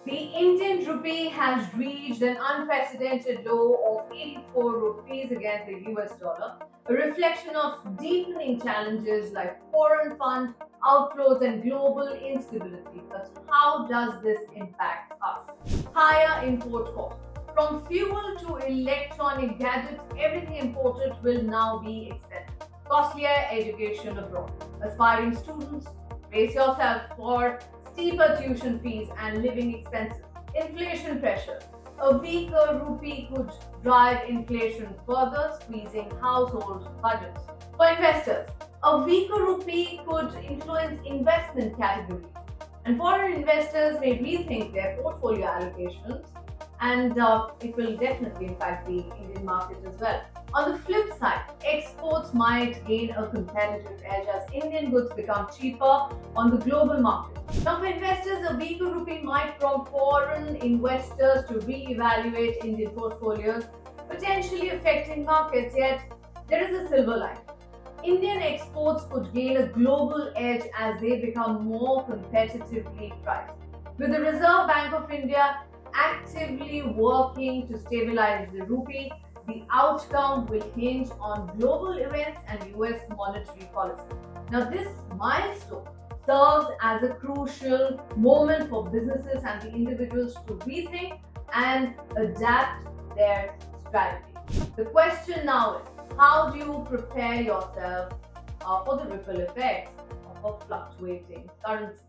The Indian rupee has reached an unprecedented low of 84 rupees against the US dollar, a reflection of deepening challenges like foreign fund outflows and global instability. But how does this impact us? Higher import costs. From fuel to electronic gadgets, everything imported will now be expensive. Costlier education abroad. Aspiring students, brace yourself for steeper tuition fees and living expenses. Inflation pressure. A weaker rupee could drive inflation further, squeezing household budgets. For investors, a weaker rupee could influence investment categories, and foreign investors may rethink their portfolio allocations, and it will definitely impact the Indian market as well. On the flip side, exports might gain a competitive edge as Indian goods become cheaper on the global market. Now, for investors, a weaker rupee might prompt foreign investors to re-evaluate Indian portfolios, potentially affecting markets. Yet, there is a silver lining. Indian exports could gain a global edge as they become more competitively priced. With the Reserve Bank of India actively working to stabilize the rupee, the outcome will hinge on global events and US monetary policy. Now, this milestone serves as a crucial moment for businesses and the individuals to rethink and adapt their strategy. The question now is, how do you prepare yourself for the ripple effects of a fluctuating currency?